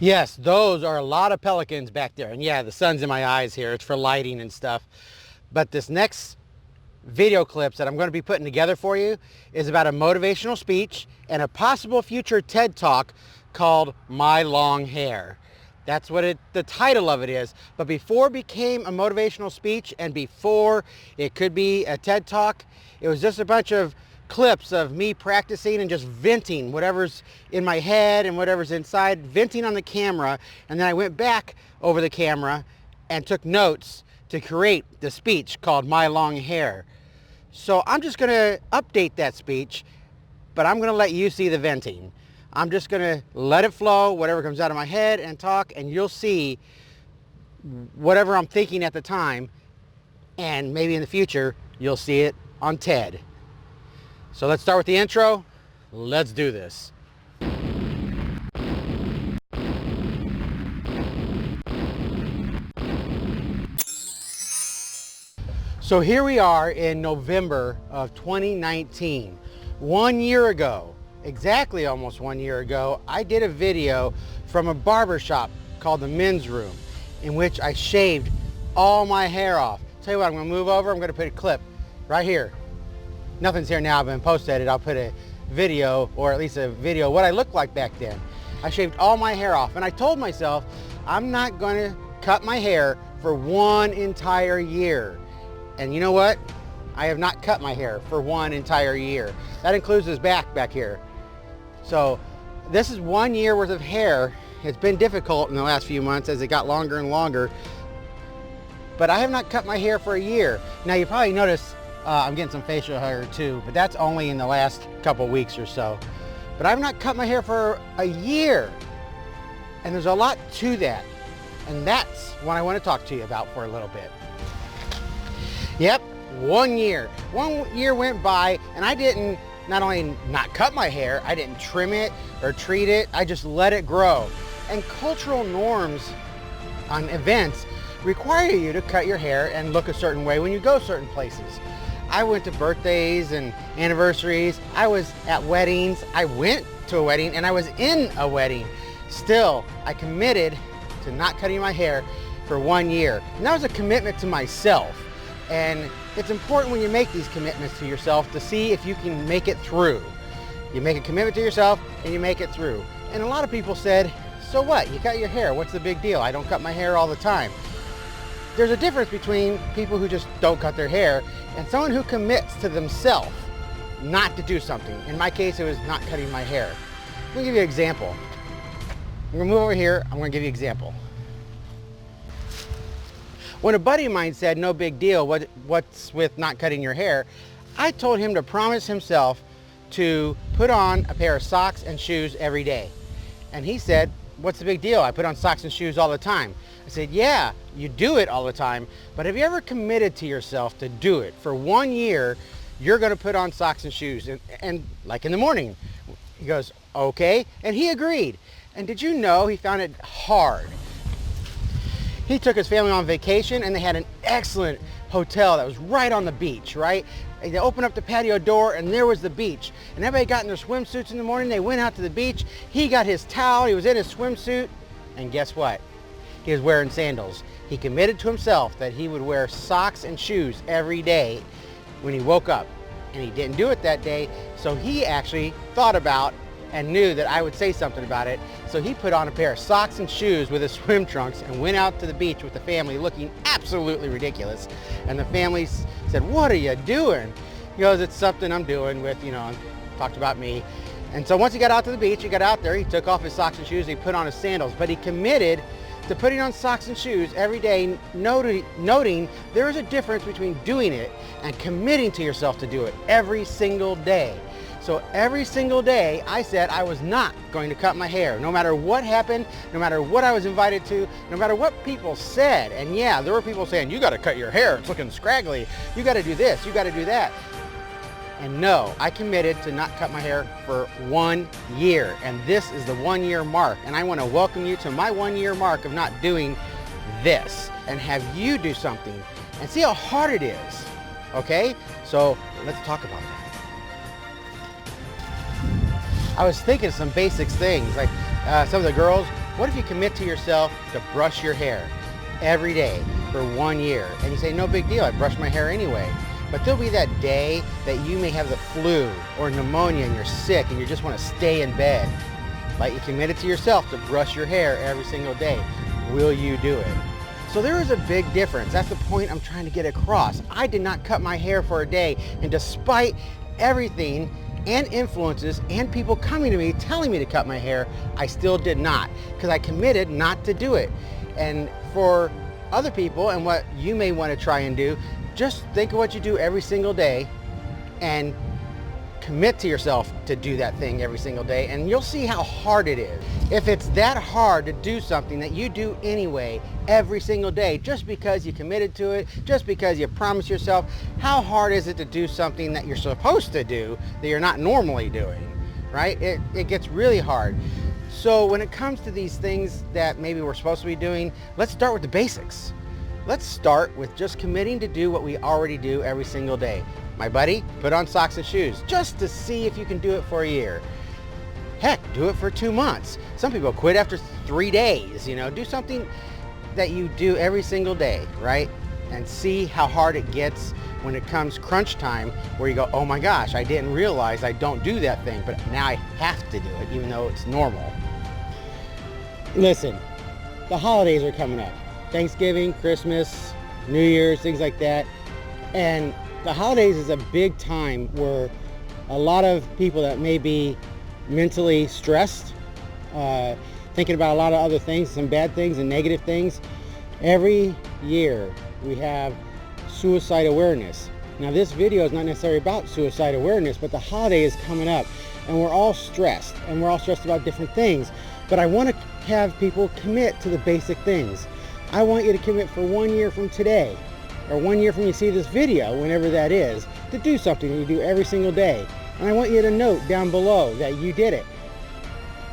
Yes, those are a lot of pelicans back there. And yeah, the sun's in my eyes here. It's for lighting and stuff. But this next video clips that I'm going to be putting together for you is about a motivational speech and a possible future TED Talk called My Long Hair. That's what the title of it is. But before it became a motivational speech and before it could be a TED Talk, it was just a bunch of clips of me practicing and just venting whatever's in my head and whatever's inside, venting on the camera. And then I went back over the camera and took notes to create the speech called My Long Hair. So I'm just going to update that speech, but I'm going to let you see the venting. I'm just going to let it flow, whatever comes out of my head, and talk, and you'll see whatever I'm thinking at the time, and maybe in the future you'll see it on TED. So let's start with the intro. Let's do this. So here we are in November of 2019. 1 year ago, exactly almost 1 year ago, I did a video from a barber shop called the Men's Room in which I shaved all my hair off. Tell you what, I'm gonna move over, I'm gonna put a clip right here. Nothing's here now, but in post-edit I'll put a video, or at least a video what I looked like back then. I shaved all my hair off, and I told myself I'm not gonna cut my hair for 1 entire year. And you know what? I have not cut my hair for 1 entire year. That includes this back here. So this is 1 year worth of hair. It's been difficult in the last few months as it got longer and longer, but I have not cut my hair for a year. Now you probably noticed I'm getting some facial hair too, but that's only in the last couple weeks or so. But I've not cut my hair for a year. And there's a lot to that. And that's what I want to talk to you about for a little bit. Yep, 1 year. 1 year went by and I didn't not only not cut my hair, I didn't trim it or treat it, I just let it grow. And cultural norms on events require you to cut your hair and look a certain way when you go certain places. I went to birthdays and anniversaries, I was at weddings, I went to a wedding and I was in a wedding. Still, I committed to not cutting my hair for 1 year. And that was a commitment to myself. And it's important when you make these commitments to yourself to see if you can make it through. You make a commitment to yourself and you make it through. And a lot of people said, so what? You cut your hair, what's the big deal? I don't cut my hair all the time. There's a difference between people who just don't cut their hair and someone who commits to themselves not to do something. In my case, it was not cutting my hair. Let me give you an example. I'm gonna move over here, I'm gonna give you an example. When a buddy of mine said, no big deal, what's with not cutting your hair? I told him to promise himself to put on a pair of socks and shoes every day. And he said, what's the big deal? I put on socks and shoes all the time. I said, yeah, you do it all the time, but have you ever committed to yourself to do it? For 1 year, you're gonna put on socks and shoes, and like in the morning. He goes, okay, and he agreed. And did you know he found it hard? He took his family on vacation and they had an excellent hotel that was right on the beach, right? They opened up the patio door and there was the beach. And everybody got in their swimsuits in the morning. They went out to the beach. He got his towel, he was in his swimsuit. And guess what? He was wearing sandals. He committed to himself that he would wear socks and shoes every day when he woke up. And he didn't do it that day. So he actually thought about and knew that I would say something about it. So he put on a pair of socks and shoes with his swim trunks and went out to the beach with the family looking absolutely ridiculous. And the family said, what are you doing? He goes, it's something I'm doing with, talked about me. And so once he got out to the beach, he got out there, he took off his socks and shoes, he put on his sandals, but he committed to putting on socks and shoes every day, noting there is a difference between doing it and committing to yourself to do it every single day. So every single day I said I was not going to cut my hair, no matter what happened, no matter what I was invited to, no matter what people said. And yeah, there were people saying, you got to cut your hair, it's looking scraggly, you got to do this, you got to do that. And no, I committed to not cut my hair for 1 year. And this is the 1 year mark. And I want to welcome you to my 1 year mark of not doing this and have you do something and see how hard it is. Okay? So let's talk about that. I was thinking some basic things like some of the girls What if you commit to yourself to brush your hair every day for 1 year? And you say, no big deal, I brush my hair anyway. But there'll be that day that you may have the flu or pneumonia and you're sick and you just want to stay in bed. But you committed to yourself to brush your hair every single day. Will you do it? So there is a big difference. That's the point I'm trying to get across. I did not cut my hair for a day, and despite everything and influences and people coming to me telling me to cut my hair, I still did not, because I committed not to do it. And for other people, and what you may want to try and do, just think of what you do every single day and commit to yourself to do that thing every single day, and you'll see how hard it is. If it's that hard to do something that you do anyway every single day, just because you committed to it, just because you promised yourself, how hard is it to do something that you're supposed to do that you're not normally doing, right? It gets really hard. So when it comes to these things that maybe we're supposed to be doing, let's start with the basics. Let's start with just committing to do what we already do every single day. My buddy, put on socks and shoes just to see if you can do it for a year. Heck, do it for 2 months. Some people quit after 3 days, do something that you do every single day, right? And see how hard it gets when it comes crunch time, where you go, oh my gosh, I didn't realize I don't do that thing, but now I have to do it even though it's normal. Listen, the holidays are coming up. Thanksgiving, Christmas, New Year's, things like that. And the holidays is a big time where a lot of people that may be mentally stressed, thinking about a lot of other things, some bad things and negative things. Every year we have suicide awareness. Now this video is not necessarily about suicide awareness, but the holiday is coming up and we're all stressed about different things. But I want to have people commit to the basic things. I want you to commit for 1 year from today, or 1 year from you see this video, whenever that is, to do something that you do every single day. And I want you to note down below that you did it.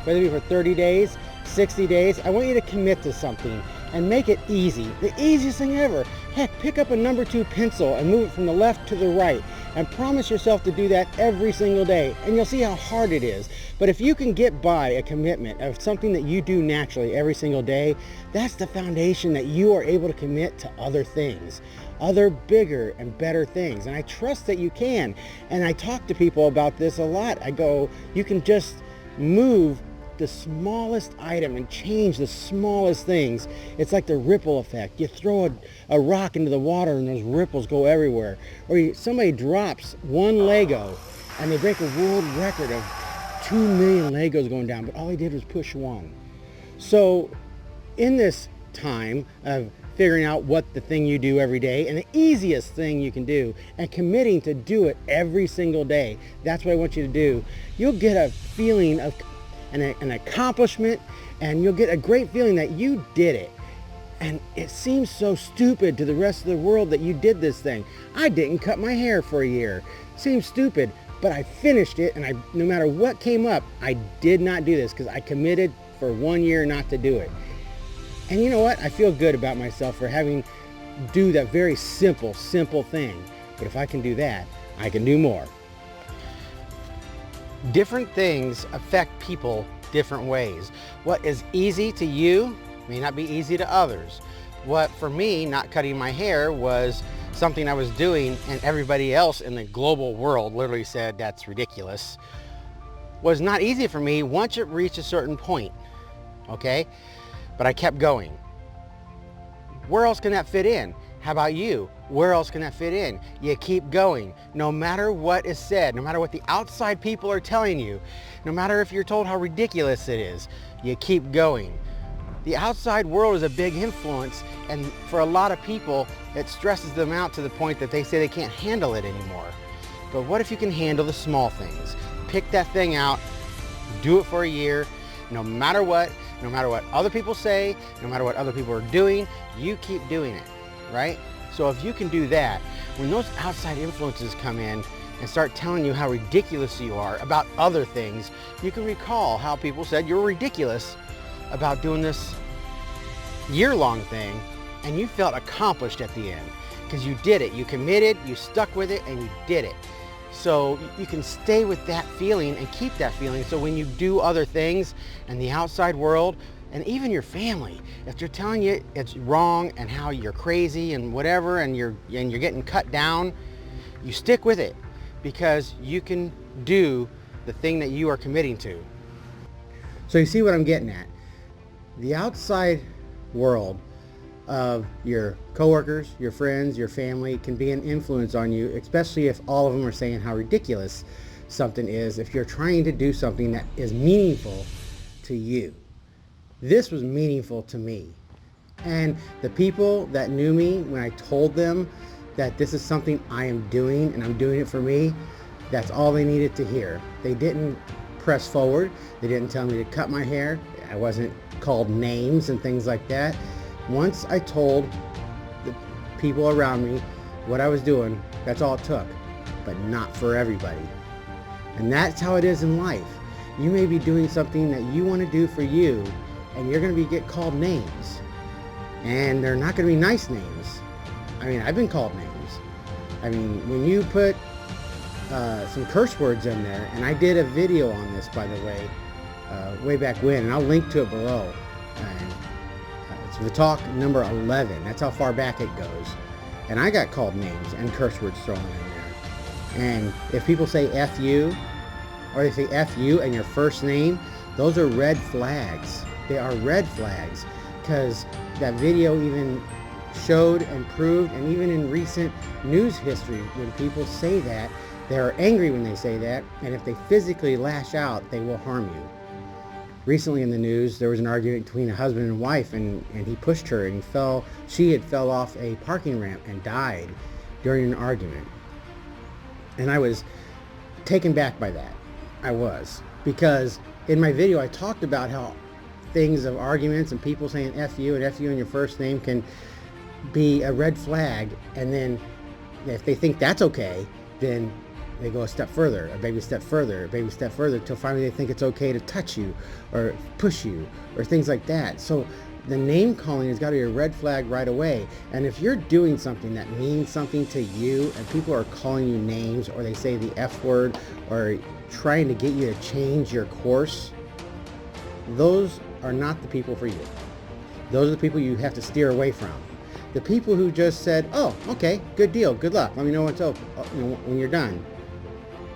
Whether it be for 30 days, 60 days, I want you to commit to something and make it easy. The easiest thing ever. Heck, pick up a number 2 pencil and move it from the left to the right and promise yourself to do that every single day, and you'll see how hard it is. But if you can get by a commitment of something that you do naturally every single day, that's the foundation that you are able to commit to other things, other bigger and better things. And I trust that you can. And I talk to people about this a lot. I go, you can just move the smallest item and change the smallest things. It's like the ripple effect. You throw a rock into the water and those ripples go everywhere. Or somebody drops one Lego and they break a world record of 2 million Legos going down, but all he did was push one. So in this time of figuring out what the thing you do every day, and the easiest thing you can do, and committing to do it every single day, that's what I want you to do, you'll get a feeling of an accomplishment, and you'll get a great feeling that you did it. And it seems so stupid to the rest of the world that you did this thing. I didn't cut my hair for a year. Seems stupid, but I finished it, and no matter what came up, I did not do this because I committed for 1 year not to do it. And you know what? I feel good about myself for having do that very simple thing. But if I can do that, I can do more. Different things affect people different ways. What is easy to you may not be easy to others. What for me, not cutting my hair, was something I was doing and everybody else in the global world literally said that's ridiculous, was not easy for me once it reached a certain point, okay? But I kept going. Where else can that fit in? How about you? Where else can that fit in? You keep going. No matter what is said, no matter what the outside people are telling you, no matter if you're told how ridiculous it is, you keep going. The outside world is a big influence, and for a lot of people, it stresses them out to the point that they say they can't handle it anymore. But what if you can handle the small things? Pick that thing out, do it for a year, no matter what other people say, no matter what other people are doing, you keep doing it, right? So if you can do that, when those outside influences come in and start telling you how ridiculous you are about other things, you can recall how people said you're ridiculous about doing this year-long thing, and you felt accomplished at the end because you did it. You committed, you stuck with it, and you did it. So you can stay with that feeling and keep that feeling, so when you do other things and the outside world And even your family, if they're telling you it's wrong and how you're crazy and whatever, and you're getting cut down, you stick with it because you can do the thing that you are committing to. So you see what I'm getting at? The outside world of your coworkers, your friends, your family can be an influence on you, especially if all of them are saying how ridiculous something is, if you're trying to do something that is meaningful to you. This was meaningful to me. And the people that knew me, when I told them that this is something I am doing and I'm doing it for me, that's all they needed to hear. They didn't press forward. They didn't tell me to cut my hair. I wasn't called names and things like that. Once I told the people around me what I was doing, that's all it took, but not for everybody. And that's how it is in life. You may be doing something that you want to do for you, and you're going to get called names. And they're not going to be nice names. I mean, I've been called names. I mean, when you put some curse words in there, and I did a video on this, by the way back when, and I'll link to it below. And it's Vatawc number 11. That's how far back it goes. And I got called names and curse words thrown in there. And if people say F you, or they say F you and your first name, those are red flags. They are red flags, because that video even showed and proved, and even in recent news history, when people say that, they're angry when they say that, and if they physically lash out, they will harm you. Recently in the news, there was an argument between a husband and wife, and he pushed her, and she had fell off a parking ramp and died during an argument. And I was taken back by that. I was, because in my video I talked about how things of arguments and people saying F you and F you in your first name can be a red flag, and then if they think that's okay, then they go a step further, a baby step further, a baby step further, till finally they think it's okay to touch you or push you or things like that. So the name calling has got to be a red flag right away. And if you're doing something that means something to you and people are calling you names, or they say the F word, or trying to get you to change your course, those are not the people for you. Those are the people you have to steer away from. The people who just said, oh, okay, good deal, good luck, let me know when you're done.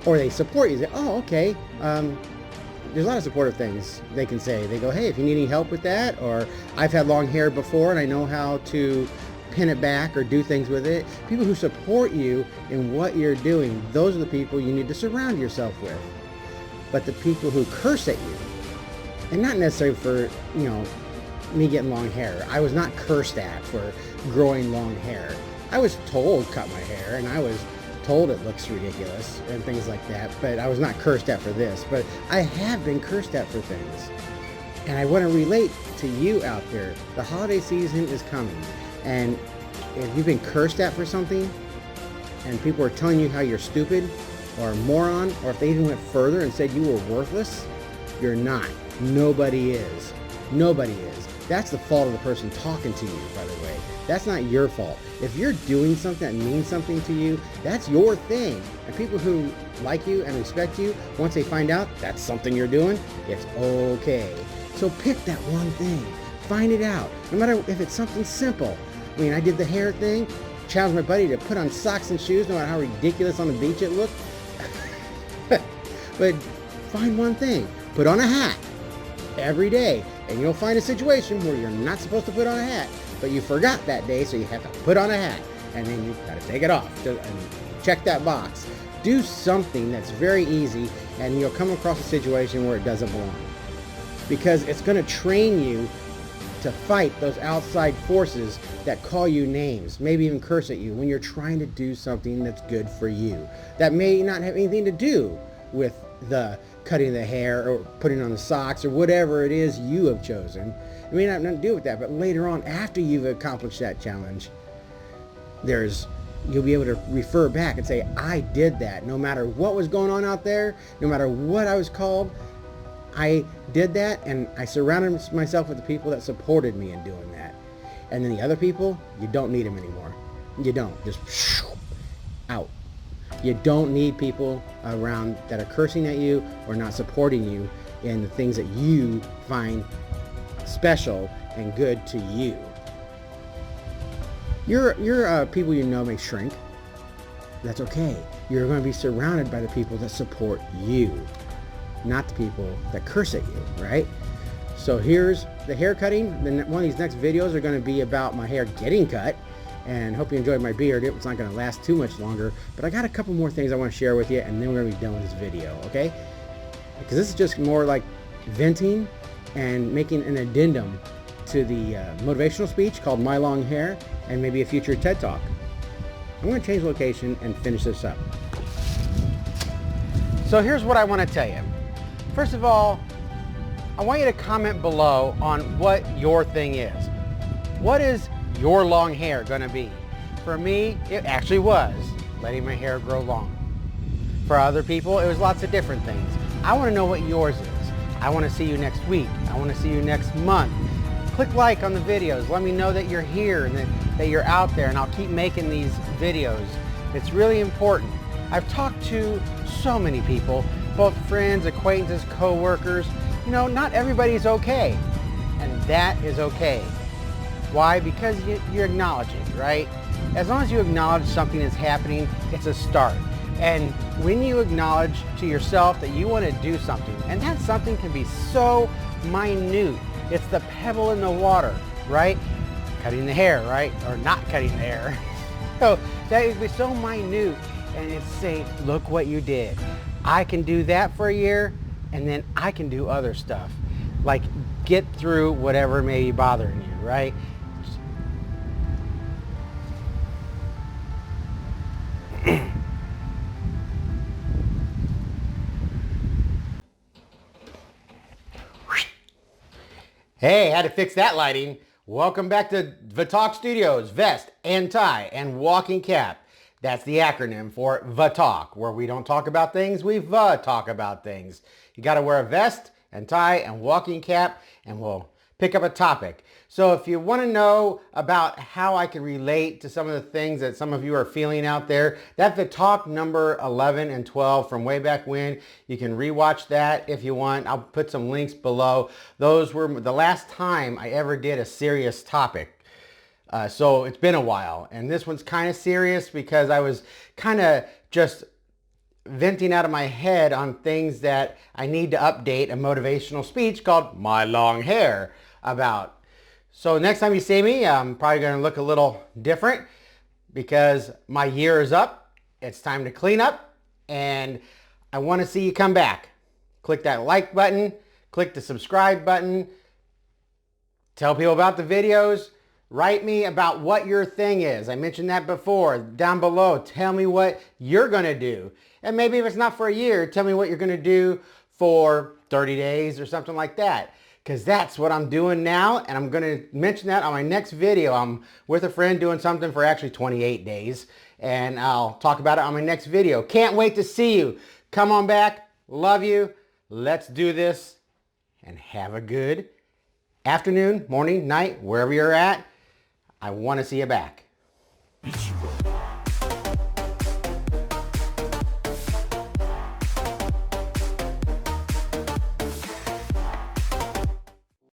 Or they support you, say, oh, okay, there's a lot of supportive things they can say. They go, hey, if you need any help with that, or I've had long hair before and I know how to pin it back or do things with it. People who support you in what you're doing, those are the people you need to surround yourself with. But the people who curse at you, and not necessarily for, me getting long hair. I was not cursed at for growing long hair. I was told cut my hair, and I was told it looks ridiculous and things like that, but I was not cursed at for this. But I have been cursed at for things. And I want to relate to you out there. The holiday season is coming, and if you've been cursed at for something and people are telling you how you're stupid or a moron, or if they even went further and said you were worthless, you're not. Nobody is. Nobody is. That's the fault of the person talking to you, by the way. That's not your fault. If you're doing something that means something to you, that's your thing. And people who like you and respect you, once they find out that's something you're doing, it's okay. So pick that one thing. Find it out. No matter if it's something simple. I mean, I did the hair thing, challenged my buddy to put on socks and shoes, no matter how ridiculous on the beach it looked. But find one thing. Put on a hat every day, and you'll find a situation where you're not supposed to put on a hat, but you forgot that day, so you have to put on a hat, and then you got to take it off and check that box. Do something that's very easy, and you'll come across a situation where it doesn't belong, because it's going to train you to fight those outside forces that call you names, maybe even curse at you when you're trying to do something that's good for you, that may not have anything to do with the cutting the hair or putting on the socks or whatever it is you have chosen. It may not have nothing to do with that, but later on, after you've accomplished that challenge, you'll be able to refer back and say, I did that. No matter what was going on out there, no matter what I was called, I did that, and I surrounded myself with the people that supported me in doing that. And then the other people, you don't need them anymore. You don't. Just out. You don't need people around that are cursing at you or not supporting you in the things that you find special and good to you. Your people you know may shrink. That's okay. You're going to be surrounded by the people that support you, not the people that curse at you, right? So here's the hair cutting. Then one of these next videos are going to be about my hair getting cut, and hope you enjoyed my beard. It's not going to last too much longer, but I got a couple more things I want to share with you, and then we're going to be done with this video, okay? Because this is just more like venting and making an addendum to the motivational speech called My Long Hair, and maybe a future TED Talk. I'm going to change location and finish this up. So here's what I want to tell you. First of all, I want you to comment below on what your thing is. What is your long hair going to be? For me, it actually was letting my hair grow long. For other people, it was lots of different things. I want to know what yours is. I want to see you next week. I want to see you next month. Click like on the videos. Let me know that you're here and that you're out there, and I'll keep making these videos. It's really important. I've talked to so many people, both friends, acquaintances, co-workers. You know, not everybody's okay, and that is okay. Why? Because you acknowledge it, right? As long as you acknowledge something is happening, it's a start. And when you acknowledge to yourself that you want to do something, and that something can be so minute, it's the pebble in the water, right? Cutting the hair, right? Or not cutting the hair. So that would be so minute, and it's say, look what you did. I can do that for a year, and then I can do other stuff. Like get through whatever may be bothering you, right? Hey, had to fix that lighting. Welcome back to Vatawc Studios, vest and tie and walking cap. That's the acronym for Vatawc, where we don't talk about things, we talk about things. You got to wear a vest and tie and walking cap, and we'll pick up a topic. So if you want to know about how I can relate to some of the things that some of you are feeling out there, that Vatawc number 11 and 12 from way back when, you can rewatch that if you want. I'll put some links below. Those were the last time I ever did a serious topic. So it's been a while, and this one's kind of serious because I was kind of just venting out of my head on things that I need to update a motivational speech called My Long Hair about. So next time you see me, I'm probably going to look a little different because my year is up. It's time to clean up, and I want to see you come back. Click that like button, click the subscribe button, tell people about the videos. Write me about what your thing is. I mentioned that before. Down below, tell me what you're going to do. And maybe if it's not for a year, tell me what you're going to do for 30 days or something like that. Because that's what I'm doing now, and I'm going to mention that on my next video. I'm with a friend doing something for actually 28 days, and I'll talk about it on my next video. Can't wait to see you. Come on back. Love you. Let's do this, and have a good afternoon, morning, night, wherever you're at. I want to see you back.